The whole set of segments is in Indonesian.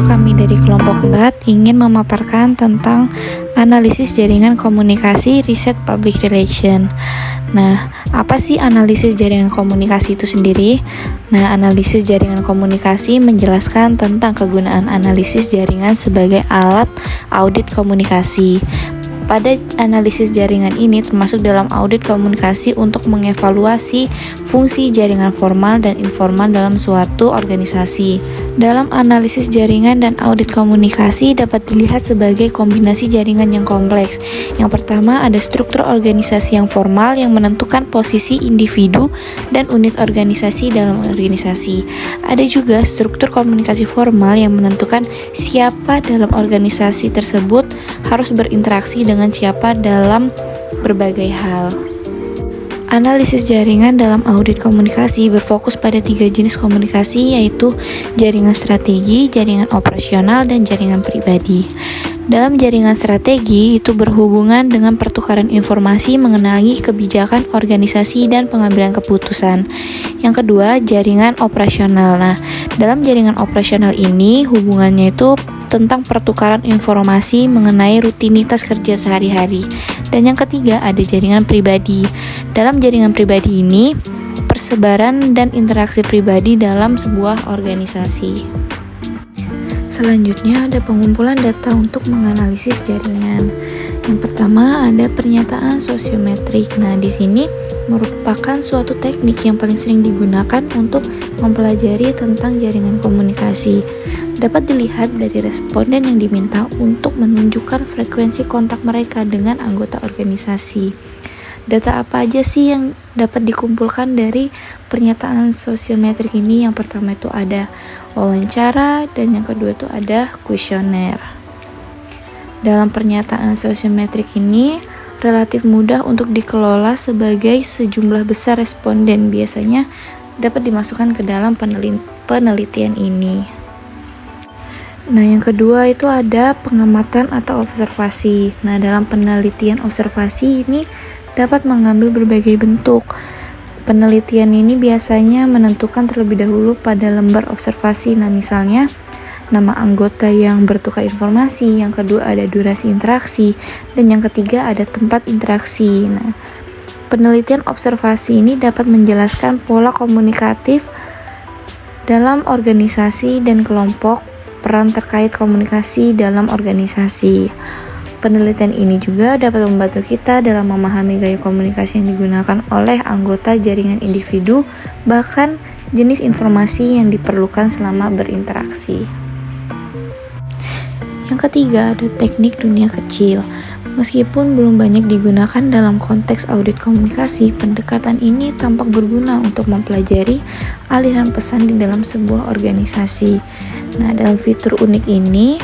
kami dari kelompok 4 ingin memaparkan tentang analisis jaringan komunikasi riset public relation. Nah, apa sih analisis jaringan komunikasi itu sendiri? Nah, analisis jaringan komunikasi menjelaskan tentang kegunaan analisis jaringan sebagai alat audit komunikasi. Pada analisis jaringan ini termasuk dalam audit komunikasi untuk mengevaluasi fungsi jaringan formal dan informal dalam suatu organisasi. Dalam analisis jaringan dan audit komunikasi dapat dilihat sebagai kombinasi jaringan yang kompleks. Yang pertama ada struktur organisasi yang formal yang menentukan posisi individu dan unit organisasi dalam organisasi. Ada juga struktur komunikasi formal yang menentukan siapa dalam organisasi tersebut harus berinteraksi dengan siapa dalam berbagai hal. Analisis jaringan dalam audit komunikasi berfokus pada 3 jenis komunikasi, yaitu jaringan strategi, jaringan operasional, dan jaringan pribadi. Dalam jaringan strategi itu berhubungan dengan pertukaran informasi mengenai kebijakan organisasi dan pengambilan keputusan. Yang kedua, jaringan operasional. Nah, dalam jaringan operasional ini hubungannya itu tentang pertukaran informasi mengenai rutinitas kerja sehari-hari. Dan yang ketiga ada jaringan pribadi. Dalam jaringan pribadi ini, persebaran dan interaksi pribadi dalam sebuah organisasi. Selanjutnya ada pengumpulan data untuk menganalisis jaringan. Yang pertama ada pernyataan sosiometrik. Nah, di sini merupakan suatu teknik yang paling sering digunakan untuk mempelajari tentang jaringan komunikasi. Dapat dilihat dari responden yang diminta untuk menunjukkan frekuensi kontak mereka dengan anggota organisasi. Data apa aja sih yang dapat dikumpulkan dari pernyataan sosiometrik ini? Yang pertama itu ada wawancara dan yang kedua itu ada kuesioner. Dalam pernyataan sosiometrik ini relatif mudah untuk dikelola sebagai sejumlah besar responden biasanya dapat dimasukkan ke dalam penelitian ini. Nah, yang kedua itu ada pengamatan atau observasi. Nah, dalam penelitian observasi ini dapat mengambil berbagai bentuk. Penelitian ini biasanya menentukan terlebih dahulu pada lembar observasi. Nah, misalnya nama anggota yang bertukar informasi, yang kedua ada durasi interaksi, dan yang ketiga ada tempat interaksi. Nah, penelitian observasi ini dapat menjelaskan pola komunikatif dalam organisasi dan kelompok, peran terkait komunikasi dalam organisasi. Penelitian ini juga dapat membantu kita dalam memahami gaya komunikasi yang digunakan oleh anggota jaringan individu, bahkan jenis informasi yang diperlukan selama berinteraksi. Yang ketiga ada teknik dunia kecil. Meskipun belum banyak digunakan dalam konteks audit komunikasi, pendekatan ini tampak berguna untuk mempelajari aliran pesan di dalam sebuah organisasi. Nah, dalam fitur unik ini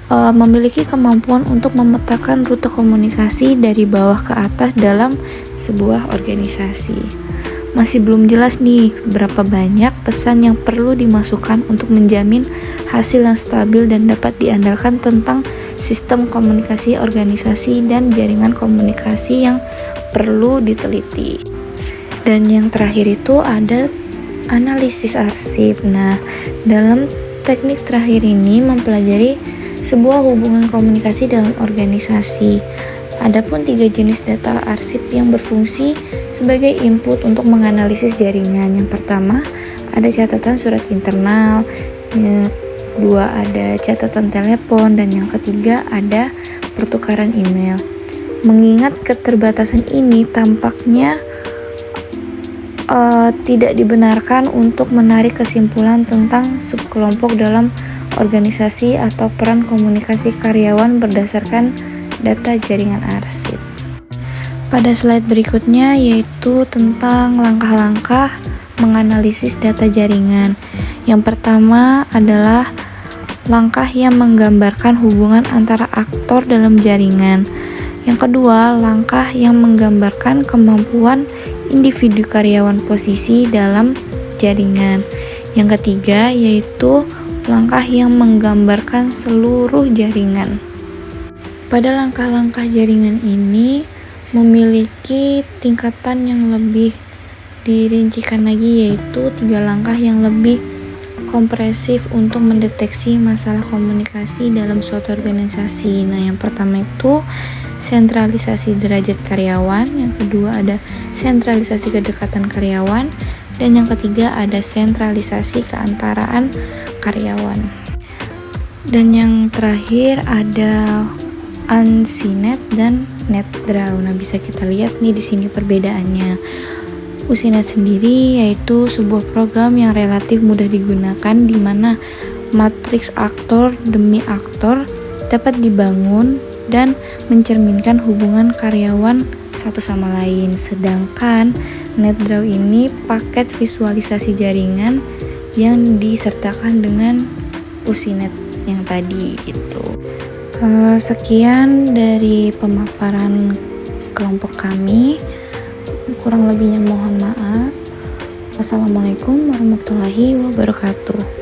memiliki kemampuan untuk memetakan rute komunikasi dari bawah ke atas dalam sebuah organisasi. Masih belum jelas nih berapa banyak pesan yang perlu dimasukkan untuk menjamin hasil yang stabil dan dapat diandalkan tentang sistem komunikasi organisasi dan jaringan komunikasi yang perlu diteliti. Dan yang terakhir itu ada analisis arsip. Nah, dalam teknik terakhir ini mempelajari sebuah hubungan komunikasi dalam organisasi. Adapun 3 jenis data arsip yang berfungsi sebagai input untuk menganalisis jaringan. Yang pertama ada catatan surat internal, yang kedua ada catatan telepon, dan yang ketiga ada pertukaran email. Mengingat keterbatasan ini tampaknya tidak dibenarkan untuk menarik kesimpulan tentang subkelompok dalam organisasi atau peran komunikasi karyawan berdasarkan data jaringan arsip. Pada slide berikutnya yaitu tentang langkah-langkah menganalisis data jaringan. Yang pertama adalah langkah yang menggambarkan hubungan antara aktor dalam jaringan. Yang kedua, langkah yang menggambarkan kemampuan individu karyawan posisi dalam jaringan. Yang ketiga yaitu langkah yang menggambarkan seluruh jaringan. Pada langkah-langkah jaringan ini memiliki tingkatan yang lebih dirincikan lagi, yaitu 3 langkah yang lebih kompresif untuk mendeteksi masalah komunikasi dalam suatu organisasi. Nah, yang pertama itu sentralisasi derajat karyawan, yang kedua ada sentralisasi kedekatan karyawan, dan yang ketiga ada sentralisasi keantaraan karyawan. Dan yang terakhir ada UCINET dan NetDraw. Nah, bisa kita lihat nih di sini perbedaannya. UCINET sendiri yaitu sebuah program yang relatif mudah digunakan, di mana matriks aktor demi aktor dapat dibangun dan mencerminkan hubungan karyawan satu sama lain. Sedangkan NetDraw ini paket visualisasi jaringan yang disertakan dengan UCINET yang tadi gitu. Sekian dari pemaparan kelompok kami. Kurang lebihnya mohon maaf. Wassalamualaikum warahmatullahi wabarakatuh.